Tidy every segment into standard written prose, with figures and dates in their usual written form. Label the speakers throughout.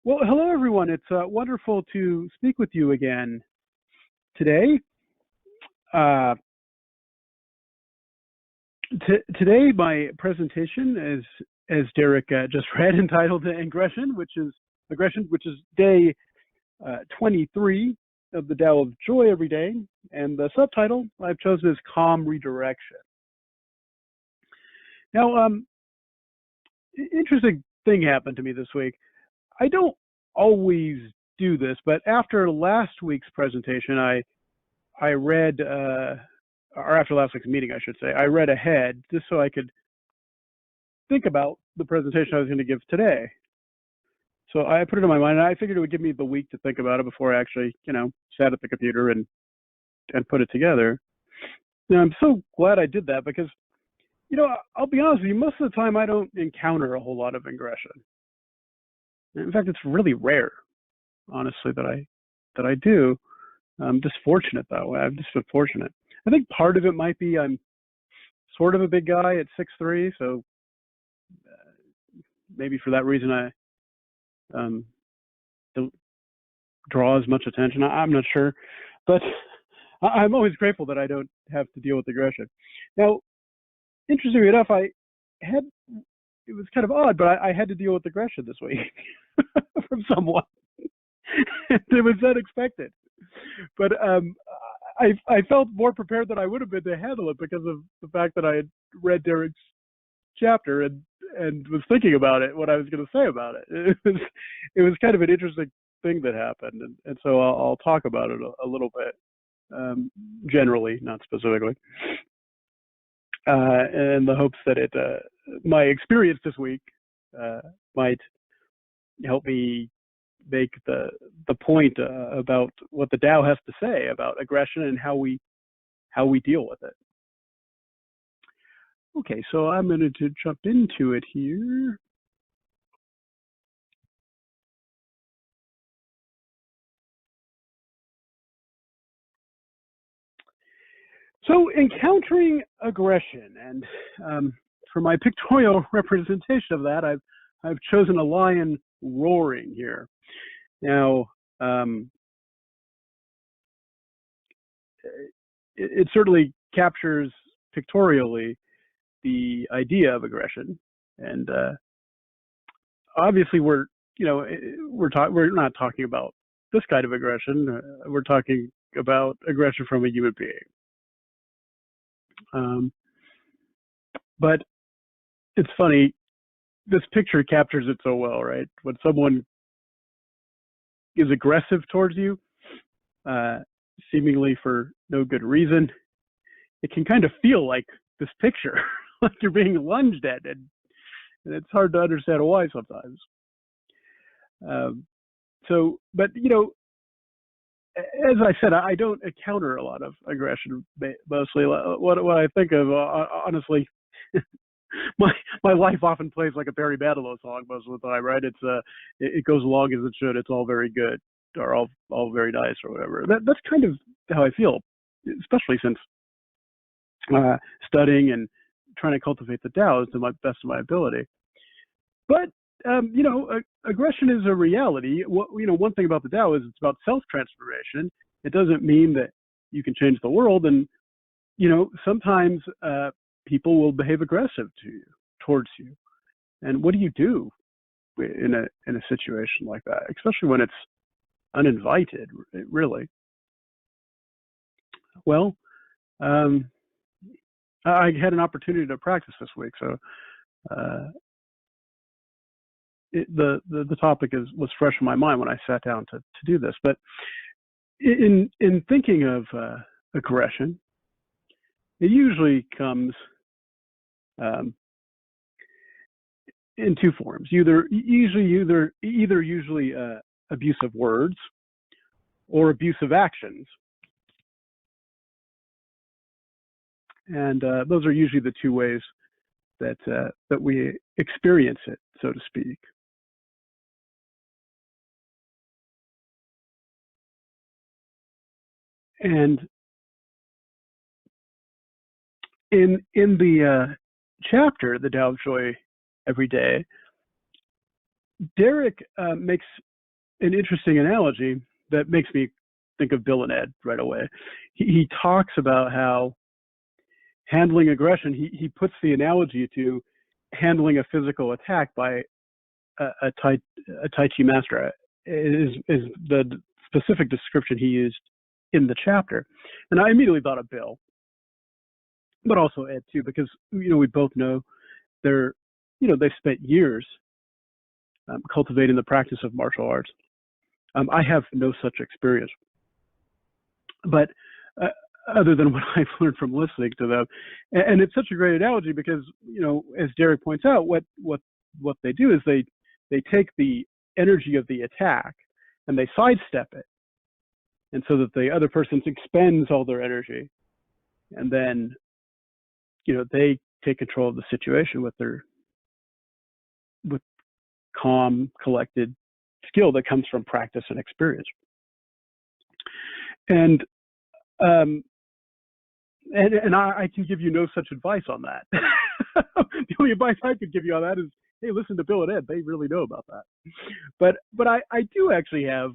Speaker 1: Well, hello everyone. It's wonderful to speak with you again today. Uh, Today, my presentation is, as Derek just read, entitled "Aggression," which is day 23 of the Tao of Joy Every Day, and the subtitle I've chosen is "Calm Redirection." Now, interesting thing happened to me this week. I don't always do this, but after last week's presentation, I read, or after last week's meeting, I should say, I read ahead just so I could think about the presentation I was going to give today. So I put it in my mind, and I figured it would give me the week to think about it before I actually, sat at the computer and put it together. And I'm so glad I did that because, I'll be honest with you, most of the time I don't encounter a whole lot of aggression. In fact, it's really rare, honestly, that I do. I'm just fortunate that way. I've just been fortunate. I think part of it might be I'm sort of a big guy at 6'3", so maybe for that reason I don't draw as much attention. I'm not sure, but I'm always grateful that I don't have to deal with aggression. Now, interestingly enough, it was kind of odd, but I had to deal with aggression this week from someone. It was unexpected, but I felt more prepared than I would have been to handle it because of the fact that I had read Derek's chapter and was thinking about it, what I was going to say about it. It was kind of an interesting thing that happened, and so I'll talk about it a little bit, generally, not specifically, in the hopes that my experience this week might help me make the point about what the Tao has to say about aggression and how we deal with it. Okay, so I'm going to jump into it here. So encountering aggression, and for my pictorial representation of that, I've chosen a lion roaring here. Now, it certainly captures pictorially the idea of aggression, and obviously we're not talking about this kind of aggression. We're talking about aggression from a human being. But it's funny, this picture captures it so well, right? When someone is aggressive towards you, seemingly for no good reason, it can kind of feel like this picture, like you're being lunged at, and it's hard to understand why sometimes. But as I said, I don't encounter a lot of aggression. Mostly, what I think of, honestly, my life often plays like a Barry Manilow song most of the time, right? It goes along as it should. It's all very good, or all very nice, or whatever. That's kind of how I feel, especially since studying and trying to cultivate the Tao to my best of my ability. But aggression is a reality. One thing about the Tao is it's about self-transformation. It doesn't mean that you can change the world, and sometimes people will behave aggressive towards you. And what do you do in a situation like that, especially when it's uninvited, really? Well, I had an opportunity to practice this week, so the topic was fresh in my mind when I sat down to do this. But in thinking of aggression, it usually comes in two forms: either abusive words or abusive actions, and those are usually the two ways that we experience it, so to speak. And in the chapter, the Tao of Joy Every Day, Derek makes an interesting analogy that makes me think of Bill and Ed right away. He talks about how handling aggression, he puts the analogy to handling a physical attack by a Tai Chi master, is the specific description he used in the chapter. And I immediately thought of Bill, but also Ed too, because we both know they've spent years cultivating the practice of martial arts. I have no such experience, but other than what I've learned from listening to them, and it's such a great analogy because as Derek points out, what they do is they take the energy of the attack and they sidestep it, and so that the other person expends all their energy, and then they take control of the situation with calm, collected skill that comes from practice and experience. And I can give you no such advice on that. The only advice I could give you on that is, hey, listen to Bill and Ed. They really know about that. But I do actually have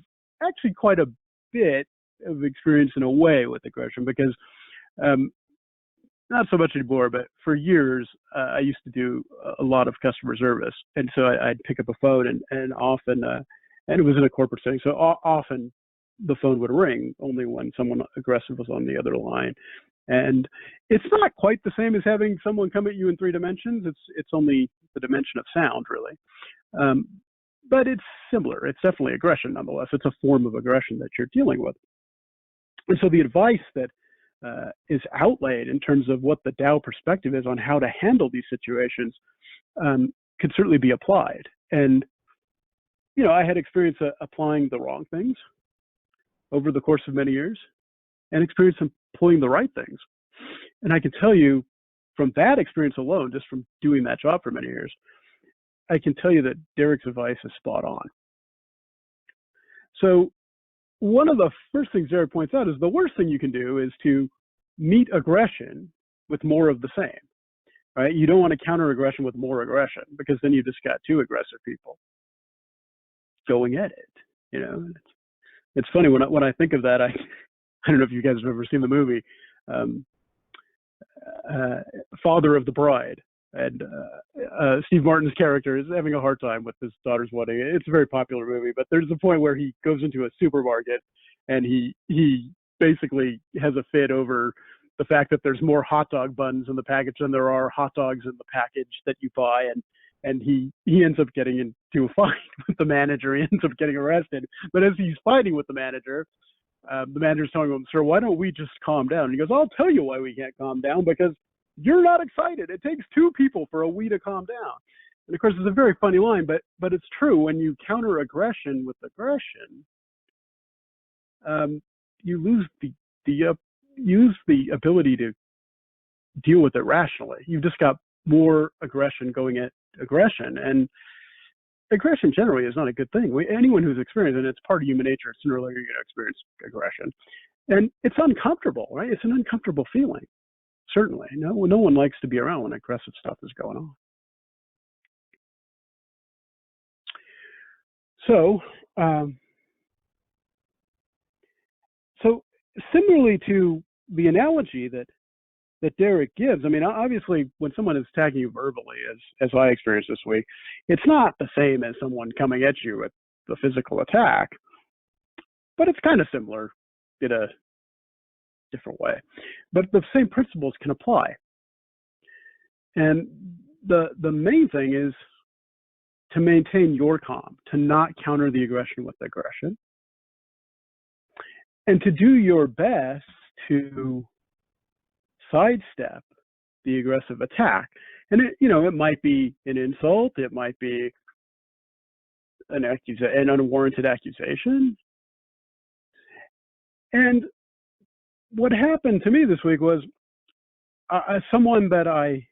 Speaker 1: quite a bit of experience in a way with aggression, because not so much anymore, but for years I used to do a lot of customer service, and so I'd pick up a phone and often, and it was in a corporate setting, so often the phone would ring only when someone aggressive was on the other line. And it's not quite the same as having someone come at you in 3 dimensions. It's only the dimension of sound, really. But it's similar. It's definitely aggression nonetheless. It's a form of aggression that you're dealing with. And so the advice that is outlaid in terms of what the Tao perspective is on how to handle these situations could certainly be applied. And, I had experience applying the wrong things over the course of many years, and experience employing the right things. And I can tell you from that experience alone, just from doing that job for many years, I can tell you that Derek's advice is spot on. So one of the first things Derek points out is the worst thing you can do is to meet aggression with more of the same, right? You don't want to counter aggression with more aggression, because then you just got 2 aggressive people going at it. It's funny when I think of that. I don't know if you guys have ever seen the movie Father of the Bride, and Steve Martin's character is having a hard time with his daughter's wedding. It's a very popular movie, but there's a point where he goes into a supermarket and he basically has a fit over the fact that there's more hot dog buns in the package than there are hot dogs in the package that you buy, and he ends up getting into a fight with the manager. He ends up getting arrested. But as he's fighting with the manager's telling him, "Sir, why don't we just calm down?" And he goes, "I'll tell you why we can't calm down, because you're not excited. It takes 2 people for a we to calm down." And of course, it's a very funny line, but it's true. When you counter aggression with aggression, you lose the ability to deal with it rationally. You've just got more aggression going at aggression, and aggression generally is not a good thing. Anyone who's experienced it, it's part of human nature. Sooner or later, you're going to experience aggression, and it's uncomfortable, right? It's an uncomfortable feeling. Certainly, no one likes to be around when aggressive stuff is going on. So, so similarly to the analogy that Derek gives, I mean, obviously, when someone is attacking you verbally, as I experienced this week, it's not the same as someone coming at you with the physical attack, but it's kind of similar in a different way. But the same principles can apply. And the main thing is to maintain your calm, to not counter the aggression with aggression, and to do your best to sidestep the aggressive attack. And it might be an insult, it might be an unwarranted accusation. And what happened to me this week was someone that I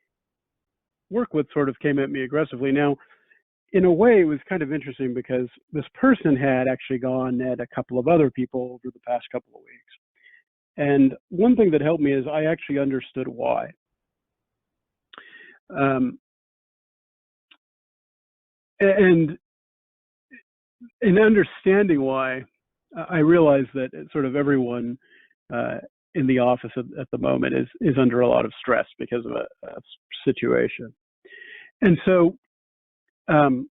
Speaker 1: work with sort of came at me aggressively. Now, in a way, it was kind of interesting because this person had actually gone at a couple of other people over the past couple of weeks. And one thing that helped me is I actually understood why. And in understanding why, I realize that sort of everyone uh, in the office at the moment is under a lot of stress because of a situation. And so um,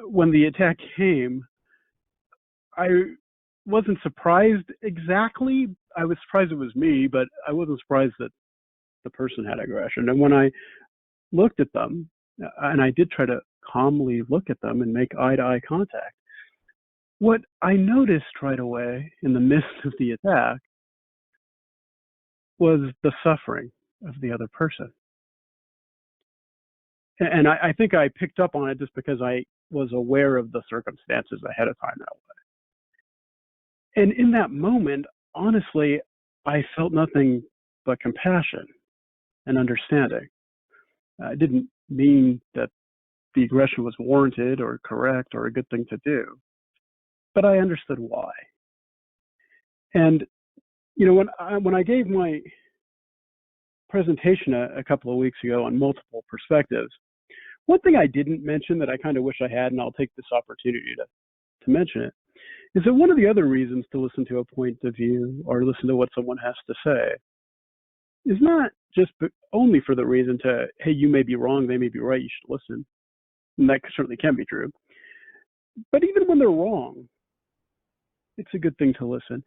Speaker 1: when the attack came, I wasn't surprised exactly. I was surprised it was me, but I wasn't surprised that the person had aggression. And when I looked at them, and I did try to calmly look at them and make eye to eye contact, what I noticed right away in the midst of the attack was the suffering of the other person. And I think I picked up on it just because I was aware of the circumstances ahead of time that way. And in that moment, honestly, I felt nothing but compassion and understanding. It didn't mean that the aggression was warranted or correct or a good thing to do, but I understood why. And when I gave my presentation a couple of weeks ago on multiple perspectives, one thing I didn't mention that I kind of wish I had, and I'll take this opportunity to mention it, is that one of the other reasons to listen to a point of view or listen to what someone has to say is not just only for the reason to, hey, you may be wrong, they may be right, you should listen. And that certainly can be true. But even when they're wrong, it's a good thing to listen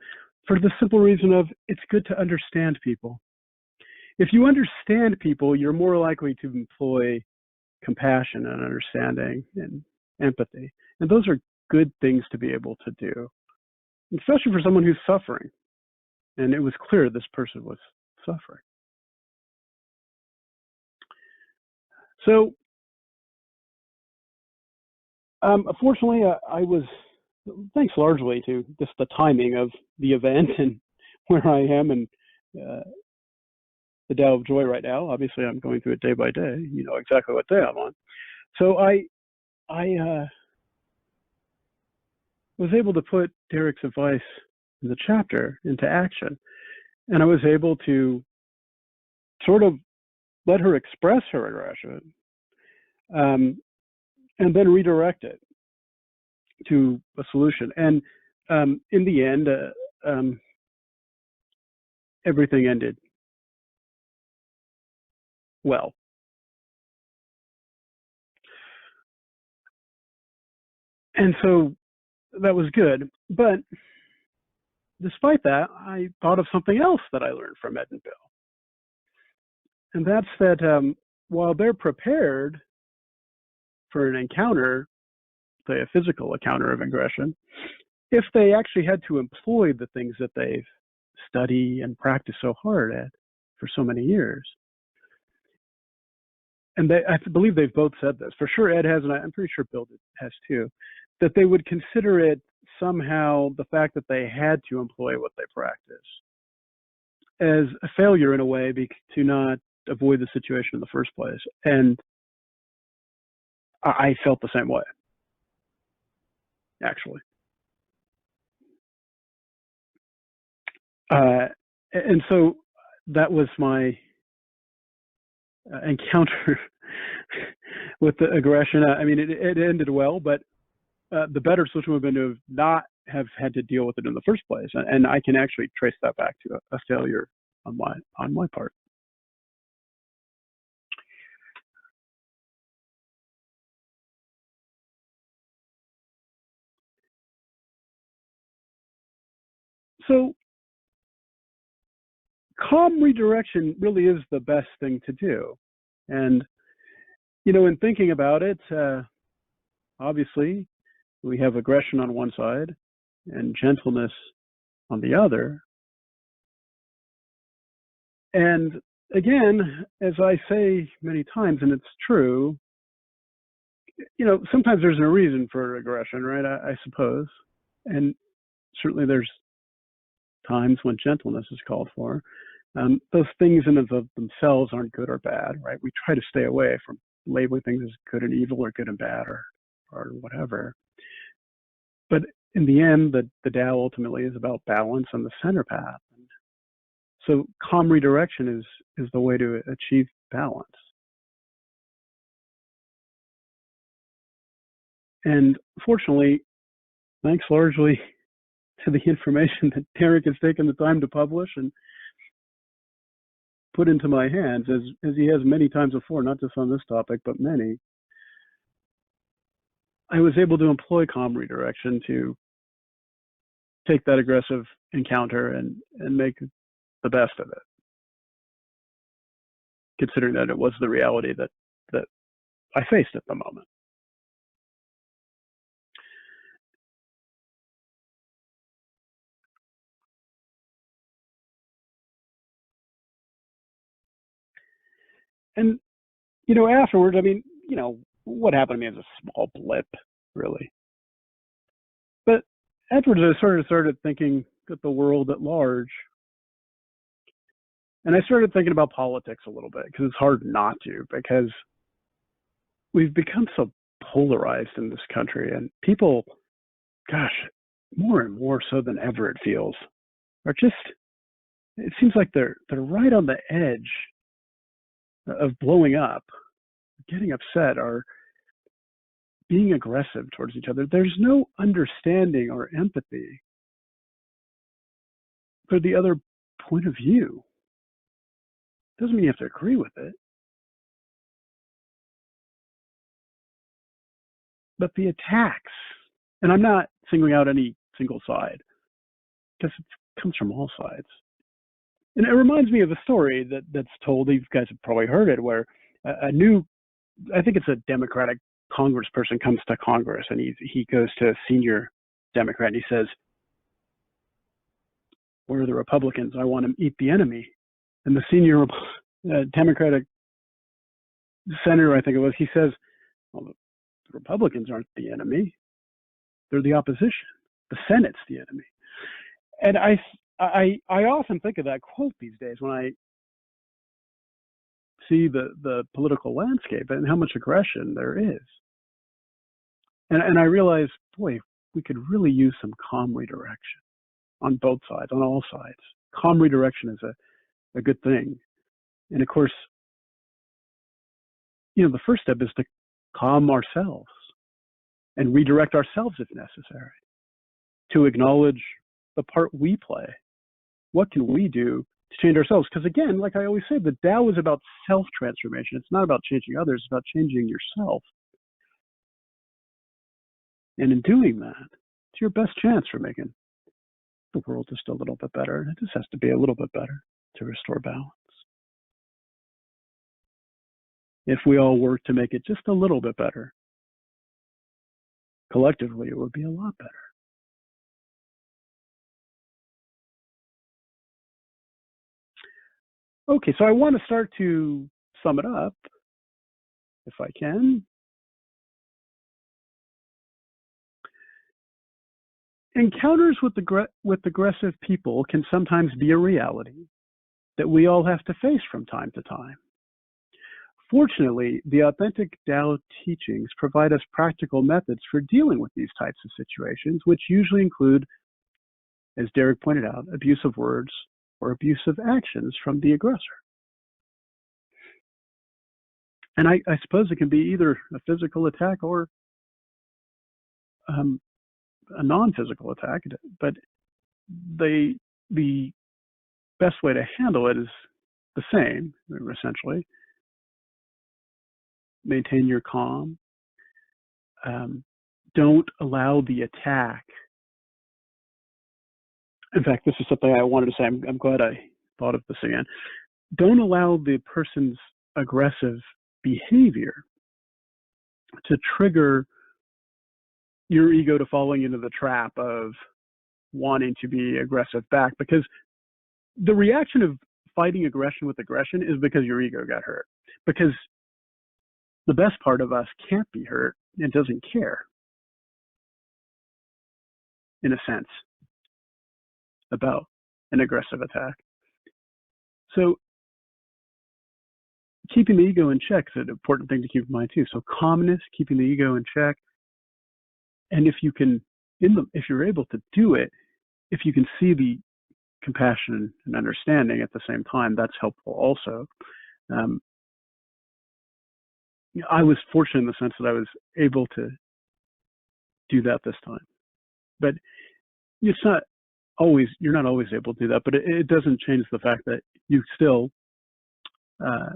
Speaker 1: for the simple reason of it's good to understand people. If you understand people, you're more likely to employ compassion and understanding and empathy. And those are good things to be able to do, especially for someone who's suffering. And it was clear this person was suffering. So, unfortunately, I was, thanks largely to just the timing of the event and where I am and the Tao of Joy right now. Obviously, I'm going through it day by day. You know exactly what day I'm on. So I was able to put Derek's advice in the chapter into action, and I was able to sort of let her express her aggression, and then redirect it to a solution. And in the end, everything ended well. And so that was good. But despite that, I thought of something else that I learned from Ed and Bill. And that's that while they're prepared for an encounter, say a physical encounter of aggression, if they actually had to employ the things that they've studied and practiced so hard at for so many years, and I believe they've both said this, for sure Ed has, and I'm pretty sure Bill has too, that they would consider it somehow the fact that they had to employ what they practice as a failure in a way to not avoid the situation in the first place. And I felt the same way, actually. And so that was my encounter with the aggression. I mean, it ended well, but the better solution would have been to not have had to deal with it in the first place. And I can actually trace that back to a failure on my part. So calm redirection really is the best thing to do. And, in thinking about it, obviously, we have aggression on one side and gentleness on the other. And again, as I say many times, and it's true, sometimes there's no reason for aggression, right? I suppose. And certainly there's times when gentleness is called for. Those things in and of themselves aren't good or bad, right? We try to stay away from labeling things as good and evil or good and bad or whatever. But in the end, the Tao ultimately is about balance on the center path. So calm redirection is the way to achieve balance. And fortunately, thanks largely to the information that Derek has taken the time to publish and put into my hands, as he has many times before, not just on this topic, but many. I was able to employ calm redirection to take that aggressive encounter and make the best of it, considering that it was the reality that I faced at the moment. And afterwards, I mean, what happened to me is a small blip, really. But afterwards, I started thinking at the world at large, and I started thinking about politics a little bit because it's hard not to, because we've become so polarized in this country, and people, gosh, more and more so than ever, it feels, are just. It seems like they're right on the edge of blowing up, getting upset, or being aggressive towards each other. There's no understanding or empathy for the other point of view. Doesn't mean you have to agree with it, but the attacks, and I'm not singling out any single side because it comes from all sides. And it reminds me of a story that's told. You guys have probably heard it, where a new, I think it's a Democratic congressperson, comes to Congress, and he goes to a senior Democrat and he says, "Where are the Republicans? I want to eat the enemy." And the senior Democratic senator, I think it was, he says, "Well, the Republicans aren't the enemy; they're the opposition. The Senate's the enemy." And I often think of that quote these days when I see the political landscape and how much aggression there is. And I realize, boy, we could really use some calm redirection on both sides, on all sides. Calm redirection is a good thing. And of course, the first step is to calm ourselves and redirect ourselves if necessary, to acknowledge the part we play. What can we do to change ourselves? Because again, like I always say, the Tao is about self-transformation. It's not about changing others, it's about changing yourself. And in doing that, it's your best chance for making the world just a little bit better. And it just has to be a little bit better to restore balance. If we all work to make it just a little bit better, collectively, it would be a lot better. Okay, so I want to start to sum it up, if I can. Encounters with aggressive people can sometimes be a reality that we all have to face from time to time. Fortunately, the authentic Tao teachings provide us practical methods for dealing with these types of situations, which usually include, as Derek pointed out, abusive words or abusive actions from the aggressor. And I suppose it can be either a physical attack or a non-physical attack, but the best way to handle it is the same, essentially. Maintain your calm. Don't allow the attack. In fact, this is something I wanted to say. I'm glad I thought of this again. Don't allow the person's aggressive behavior to trigger your ego to falling into the trap of wanting to be aggressive back, because the reaction of fighting aggression with aggression is because your ego got hurt. Because the best part of us can't be hurt and doesn't care, in a sense, about an aggressive attack. So keeping the ego in check is an important thing to keep in mind too. So calmness, keeping the ego in check, and if you're able to do it, if you can see the compassion and understanding at the same time, that's helpful also. I was fortunate in the sense that I was able to do that this time. But it's not you're not always able to do that, but it doesn't change the fact that you still uh,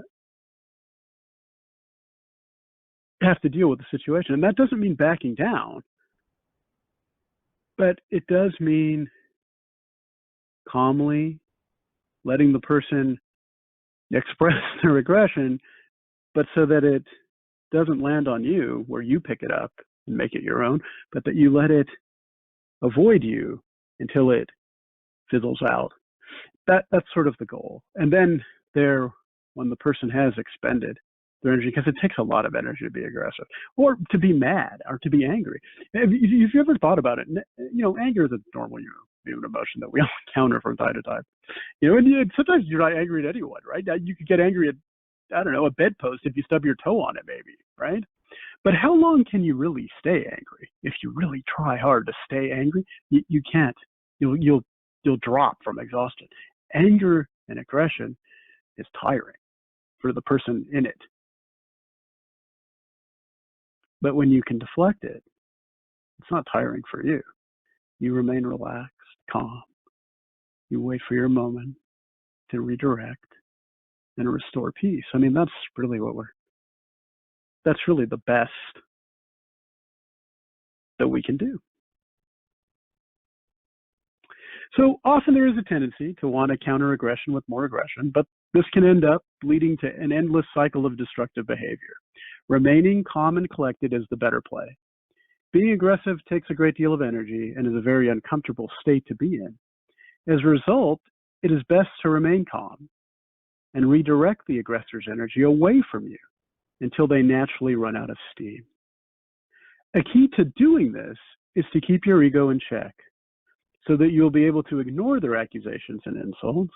Speaker 1: have to deal with the situation. And that doesn't mean backing down, but it does mean calmly letting the person express their aggression, but so that it doesn't land on you where you pick it up and make it your own, but that you let it avoid you until it fizzles out. That's sort of the goal. And then there, when the person has expended their energy, because it takes a lot of energy to be aggressive or to be mad or to be angry. Have you ever thought about it? Anger is a normal human emotion that we all encounter from time to time. And sometimes you're not angry at anyone, right? You could get angry at, I don't know, a bedpost if you stub your toe on it, maybe, right? But how long can you really stay angry? If you really try hard to stay angry, you can't. You'll drop from exhaustion. Anger and aggression is tiring for the person in it. But when you can deflect it, it's not tiring for you. You remain relaxed, calm. You wait for your moment to redirect and restore peace. I mean, that's really the best that we can do. So often there is a tendency to want to counter aggression with more aggression, but this can end up leading to an endless cycle of destructive behavior. Remaining calm and collected is the better play. Being aggressive takes a great deal of energy and is a very uncomfortable state to be in. As a result, it is best to remain calm and redirect the aggressor's energy away from you until they naturally run out of steam. A key to doing this is to keep your ego in check so that you'll be able to ignore their accusations and insults.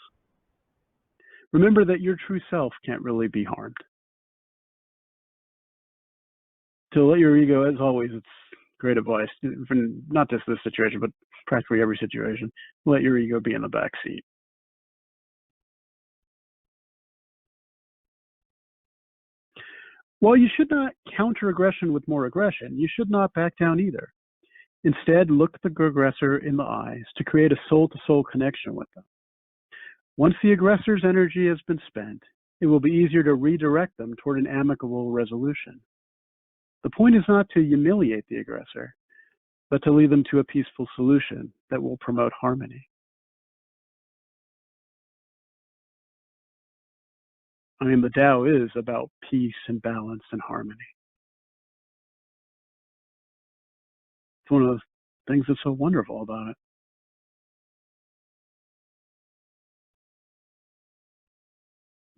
Speaker 1: Remember that your true self can't really be harmed. To let your ego, as always, it's great advice, for not just this situation, but practically every situation, let your ego be in the back seat. While you should not counter aggression with more aggression, you should not back down either. Instead, look the aggressor in the eyes to create a soul-to-soul connection with them. Once the aggressor's energy has been spent, it will be easier to redirect them toward an amicable resolution. The point is not to humiliate the aggressor, but to lead them to a peaceful solution that will promote harmony. I mean, the Tao is about peace and balance and harmony. It's one of those things that's so wonderful about it.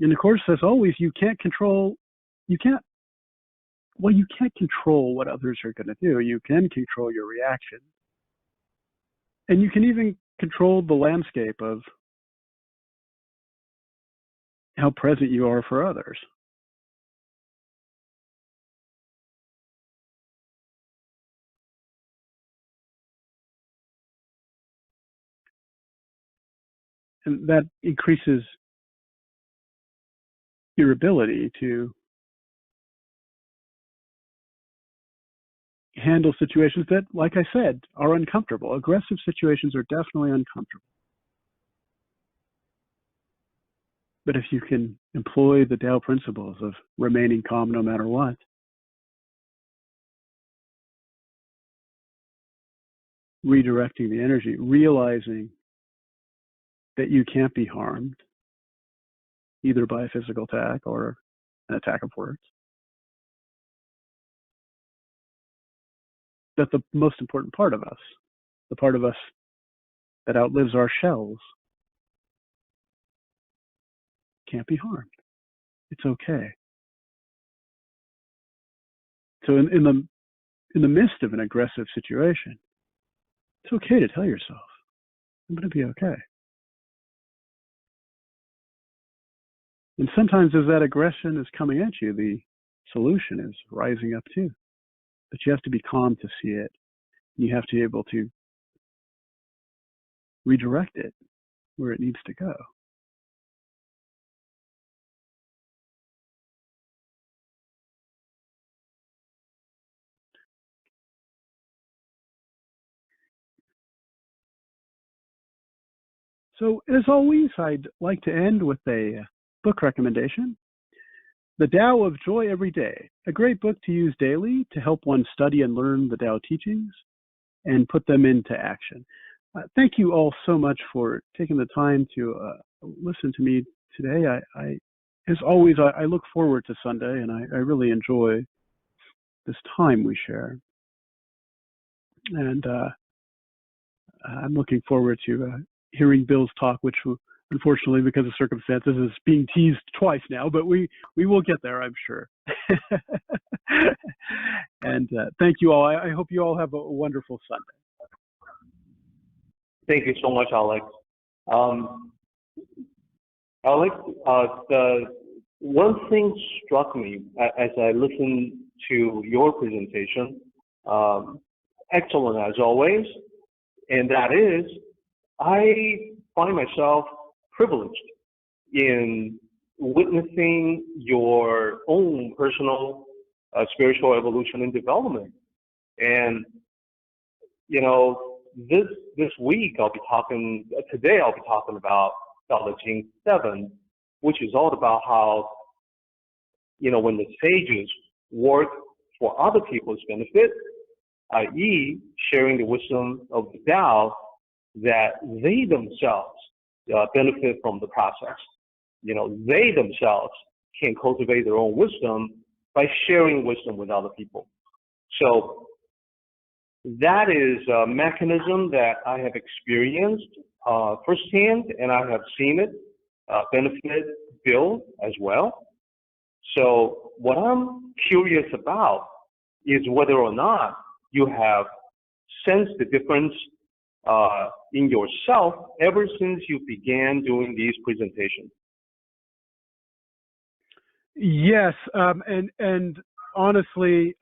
Speaker 1: And of course, as always, you can't, you can't control what others are going to do. You can control your reaction. And you can even control the landscape of how present you are for others. And that increases your ability to handle situations that, like I said, are uncomfortable. Aggressive situations are definitely uncomfortable. But if you can employ the Tao principles of remaining calm no matter what, redirecting the energy, realizing that you can't be harmed either by a physical attack or an attack of words, that the most important part of us, the part of us that outlives our shells, can't be harmed. It's okay. So in the midst of an aggressive situation, it's okay to tell yourself, I'm going to be okay. And sometimes as that aggression is coming at you, the solution is rising up too. But you have to be calm to see it. You have to be able to redirect it where it needs to go. So, as always, I'd like to end with a book recommendation. The Tao of Joy Every Day, a great book to use daily to help one study and learn the Tao teachings and put them into action. Thank you all so much for taking the time to listen to me today. As always, I look forward to Sunday, and I really enjoy this time we share. And I'm looking forward to hearing Bill's talk, which unfortunately, because of circumstances, is being teased twice now, but we will get there, I'm sure. And thank you all. I hope you all have a wonderful Sunday.
Speaker 2: Thank you so much, Alex. Alex, the one thing struck me as I listened to your presentation, excellent as always, and that is, I find myself privileged in witnessing your own personal spiritual evolution and development. And, you know, this week today I'll be talking about Tao Te Ching 7, which is all about how, you know, when the sages work for other people's benefit, i.e. sharing the wisdom of the Tao, that they themselves benefit from the process. You know, they themselves can cultivate their own wisdom by sharing wisdom with other people. So that is a mechanism that I have experienced firsthand, and I have seen it benefit Bill as well. So what I'm curious about is whether or not you have sensed the difference in yourself ever since you began doing these presentations.
Speaker 1: Yes, and honestly,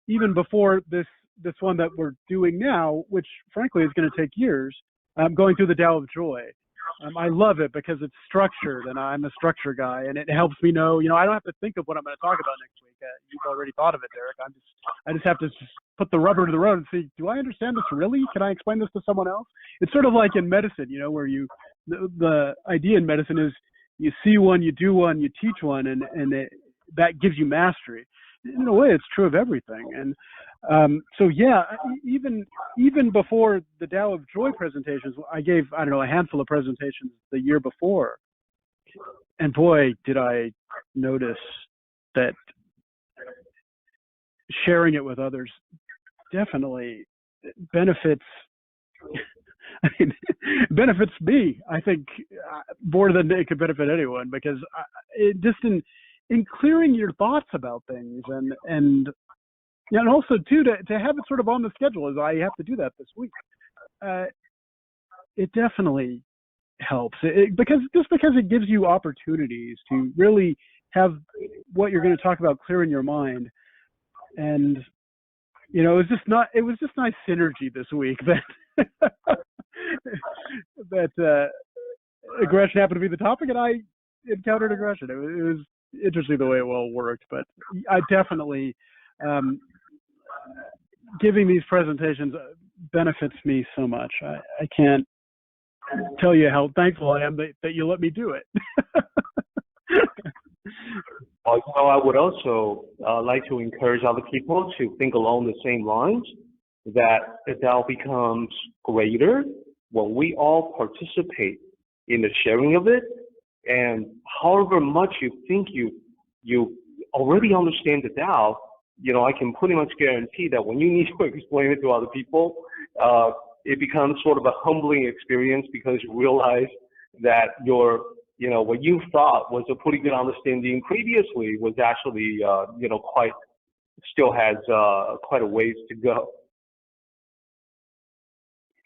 Speaker 1: even before this one that we're doing now, which frankly is going to take years, going through the Tao of Joy. I love it because it's structured, and I'm a structure guy, and it helps me know. You know, I don't have to think of what I'm going to talk about next week. You've already thought of it, Derek. I just have to put the rubber to the road and see, do I understand this really? Can I explain this to someone else? It's sort of like in medicine, you know, where the idea in medicine is you see one, you do one, you teach one, and that gives you mastery. In a way, it's true of everything. And so yeah, even before the Tao of Joy presentations, I gave, I don't know, a handful of presentations the year before, and boy, did I notice that sharing it with others definitely benefits. I mean, benefits me, I think, more than it could benefit anyone, because it just in clearing your thoughts about things, and also too to have it sort of on the schedule, as I have to do that this week. It definitely helps because it gives you opportunities to really have what you're going to talk about clear in your mind. And you know, it was just nice synergy this week that that aggression happened to be the topic, and I encountered aggression. It was interesting the way it all worked, but I definitely giving these presentations benefits me so much. I can't tell you how thankful I am that you let me do it.
Speaker 2: Well, you know, I would also like to encourage other people to think along the same lines, that the Tao becomes greater when we all participate in the sharing of it. And however much you think you already understand the Tao, you know, I can pretty much guarantee that when you need to explain it to other people, it becomes sort of a humbling experience, because you realize that what you thought was a pretty good understanding previously was actually, still has quite a ways to go.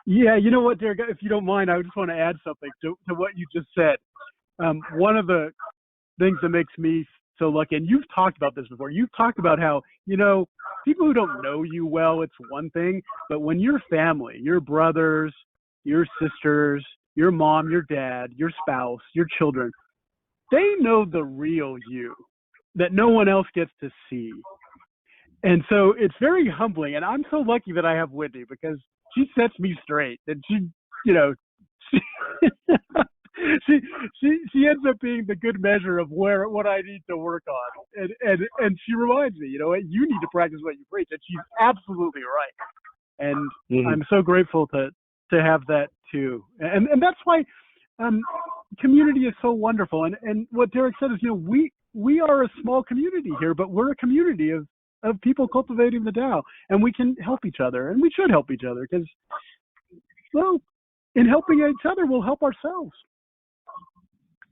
Speaker 1: Yeah, you know what, Derek, if you don't mind, I just want to add something to what you just said. One of the things that makes me so lucky, and you've talked about this before, you've talked about how, you know, people who don't know you well, it's one thing, but when your family, your brothers, your sisters, your mom, your dad, your spouse, your children, they know the real you that no one else gets to see. And so it's very humbling, and I'm so lucky that I have Whitney, because she sets me straight, and she, you know, she she ends up being the good measure of what I need to work on, and she reminds me, you need to practice what you preach, and she's absolutely right. And I'm so grateful to have that too, and that's why community is so wonderful. And what Derek said is, we are a small community here, but we're a community of people cultivating the Tao, and we can help each other, and we should help each other because, well, in helping each other, we'll help ourselves.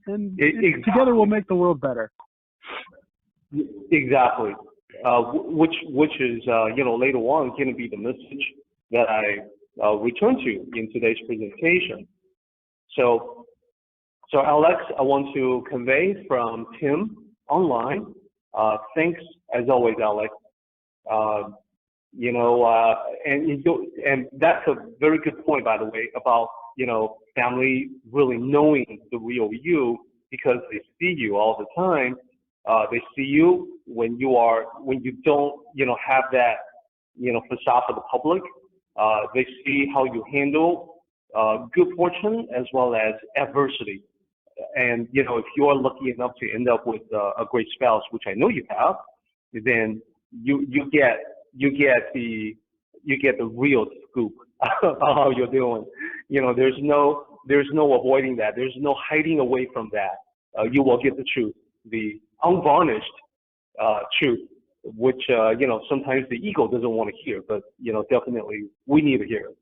Speaker 1: And together we'll make the world better.
Speaker 2: Exactly. Which is later on going to be the message that I return to in today's presentation. So Alex, I want to convey from Tim online. Thanks as always, Alex. And that's a very good point, by the way, about family really knowing the real you, because they see you all the time. They see you when you don't have that facade for the public. They see how you handle good fortune as well as adversity. And if you are lucky enough to end up with a great spouse, which I know you have, then you get the real scoop of how you're doing. There's no avoiding that. There's no hiding away from that. You will get the truth, the unvarnished truth, which sometimes the ego doesn't want to hear, but definitely we need to hear it.